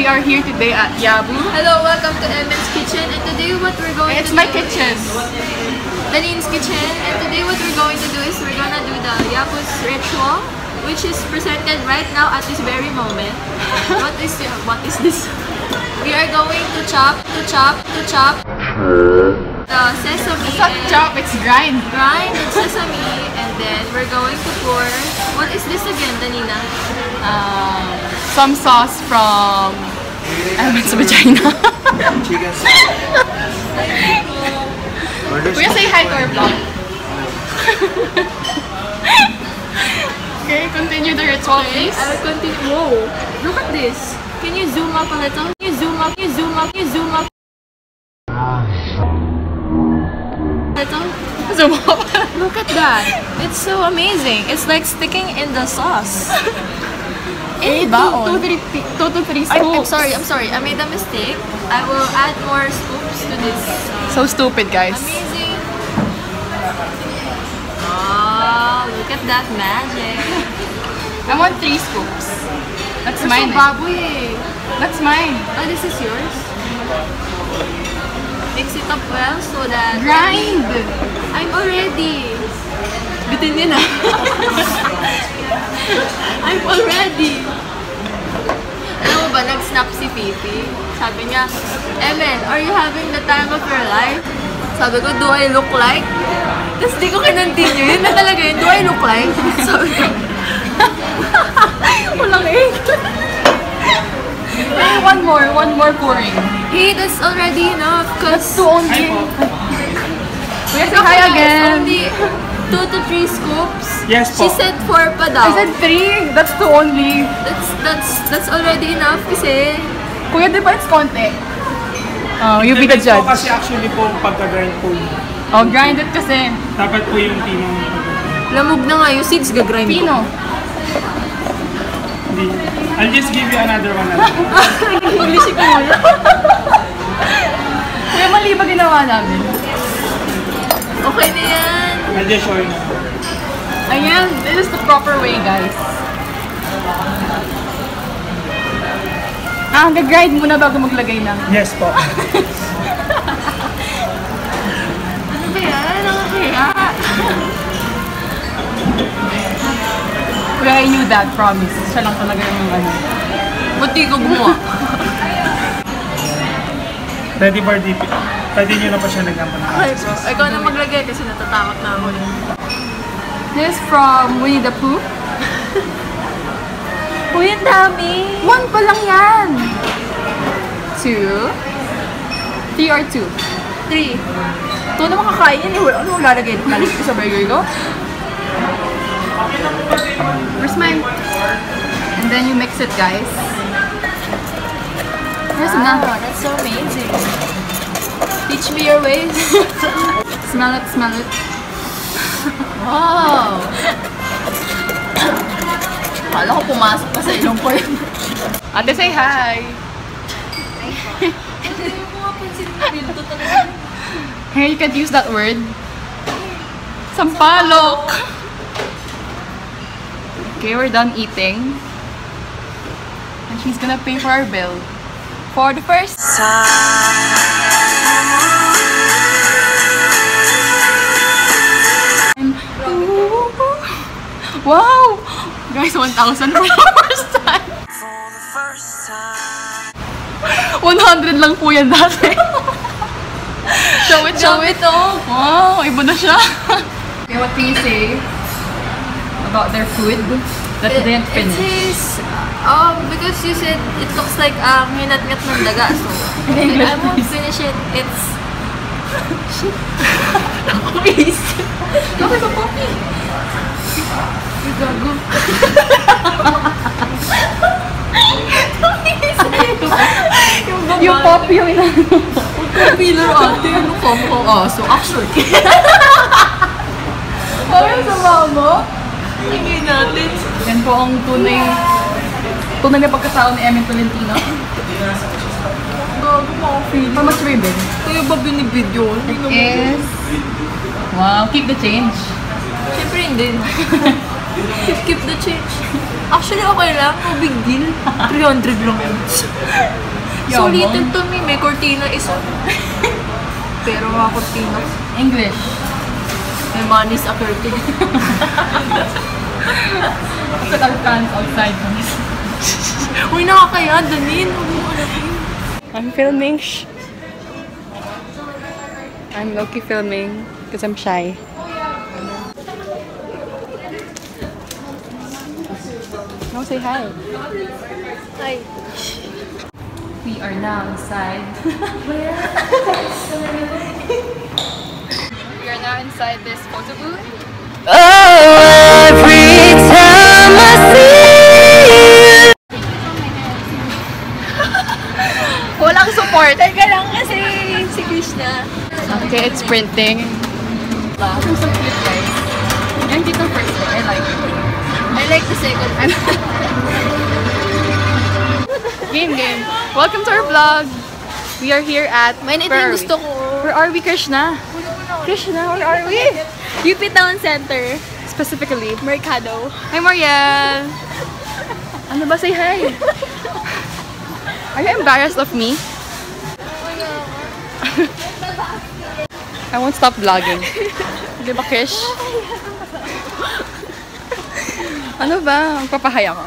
we are here today at Yabu. Hello, welcome to Emin's Kitchen, and today what we're going to do... It's my kitchen. Danine's Kitchen, and today what we're going to do is we're gonna do the Yabu's ritual, which is presented right now at this very moment. What is this? We are going to chop the sesame. It's not chop, it's grind. Grind the sesame, and then we're going to pour... What is this again, Danina? Some sauce from Emin's vagina. Chicken salad. Kuya, say hi to our vlog. Okay, continue the ritual, please. I will continue. Whoa! Look at this. Can you zoom up a little? Can you zoom up? Little? Zoom up. Look at that. It's so amazing. It's like sticking in the sauce. Two to three scoops. I'm sorry. I made a mistake. I will add more scoops to this. So stupid, guys. Amazing. Oh, look at that magic. I want 3 scoops. That's You're mine. so baboy. That's mine. Oh, this is yours? Mix it up well so that... Grind! I'm already. Bitin yun ah. I'm already. Alam mo ba, nag-snap si Fifi. Sabi niya, Emin, are you having the time of your life? Sabi ko, do I look like? Tapos di ko kinontinue. Yun na talaga yun, do I look like? Sabi ko, walang One more pouring. hey, that's already enough. That's 2 only. Kuya, say hi again. Only 2 to 3 scoops. Yes She po. said 4 pa daw. I said 3. That's 2 only. That's already enough kasi Kuya, di ba it's konti? Oh, you be the Depends judge. po kasi actually po pagka-grind po. Oh, grind it kasi. Dapat po yung tinong lamog na nga yung seeds gagrind ko. Pino. hindi. I'll just give you another one. Maglisik mo muna. Kuya, mali ba ginawa namin? Okay na yan. I'll just show you. Ayan, this is the proper way, guys. Gag-grind muna bago maglagay ng... Yes po. Ano ba yan? Nakakaya. Kuya, I knew that, promise. Siya lang talaga yung ano. Ba't di ko gumawa? Ready for DP. Pwede nyo na pa siya nagkampan. Okay po. Ikaw na maglagay kasi natatakot na ako. This is from Winnie the Pooh. Uy, ang dami! 1 pa lang yan! 2 3 or 2? 3. Ito naman kakainin eh. Ano lalagay? Lalagay ko sa burger ko? Where's mine? And then you mix it, guys. Where's Wow, na? that's so amazing. Teach me your ways. Smell it, smell it. Wow! Akala ko pumasok pa sa ilong ko yun. Ate, say hi! Hindi ko mapansin yung bildo talaga. Hey, you can't use that word. Sampalok! Okay, we're done eating. And she's gonna pay for our bill. For the first time. Wow! Guys, 1,000 for the first time. 100 lang po yan dati. Show it, show it. Wow, iba na siya. Okay, what can you say about their food that didn't finish? It is, because you said it looks like nginat-ngat ng daga, so English, I won't please. finish it. It's... Please. Okay, so coffee. You gago. Yung coffee yung inano. Pillar ate, ano ka mukhang aso? Actually. Oh, yung sama mo? Tingin natin. Yan po ang tunay na pagkatao ni Emin Tolentino. Gago coffee. How much ribbon? Kaya ba binibidyo? Is... Wow, keep the change. Siyempre hindi. Keep the change. Actually, okay lang. No big deal. 300 lang yun. So little to me, may cortina isa. Pero mga cortina. English. My money's a curtain. Look at our fans outside. Uy, nakakaya. Danin. I'm filming. I'm low-key filming because I'm shy. No, say hi. Hi. We are now inside. We are now inside this photo booth. Every time I see Walang support. Teka lang kasi si Krishna. Okay, it's printing. I'm so cute, guys. Yung dito first one, I like it. I like the second one. Game. Welcome to our vlog. We are here at... Mainit where yung are we? gusto ko. Where are we, Krishna? Krishna, where are we? UP Town Center. Specifically. Mercado. Hi, Mariel! Ano ba? Say hi! Are you embarrassed of me? I won't stop vlogging. Di ba, Krish? Ano ba? Magpapahay ako.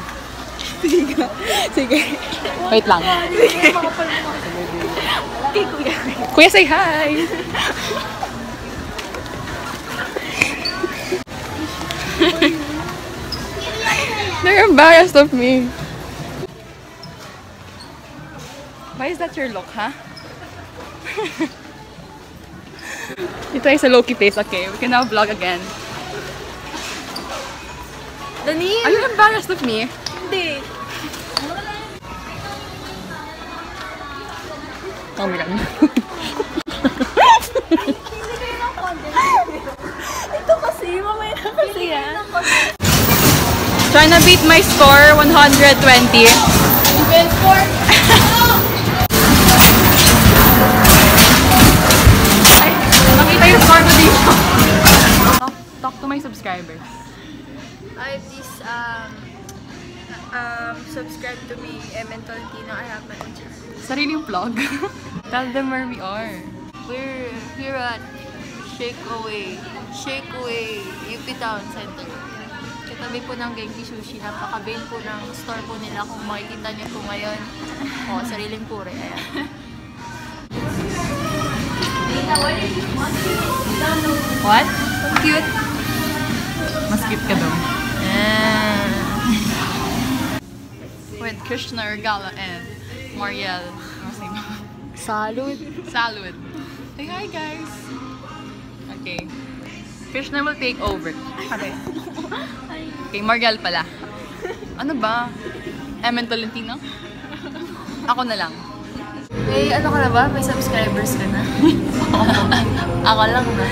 Sige. Wait lang. Kay Kuya. Kuya, say hi! They're embarrassed of me. Why is that your look, huh? Ito ay sa low-key face, okay? We can now vlog again. Danin? Are you embarrassed of me? Hindi. Oh my god. Ito kasi, mamaya na kasi yan. Trying to beat my score, 120. Ay, nakita yung score ko dito. Talk to my subscribers. Ay, please, subscribe to me, Emen Tolentino. I have my own channel. Sarili yung vlog. Tell them where we are. We're here at Shake Away, UP Town Center. Katabi po ng Genki Sushi. Napaka-bain po ng store po nila. Kung makikita niyo po ngayon. O, sariling pure. Ayan. What? Cute. Mas cute ka daw. With Krishna Regala and Mariel. What's her name? Salud. Salud. Say hi, guys. Okay. Krishna will take over. Okay. Okay, Mariel pala. Ano ba? Emen Tolentino? Ako na lang. May ano ka na ba? May subscribers ka na? Ako lang na.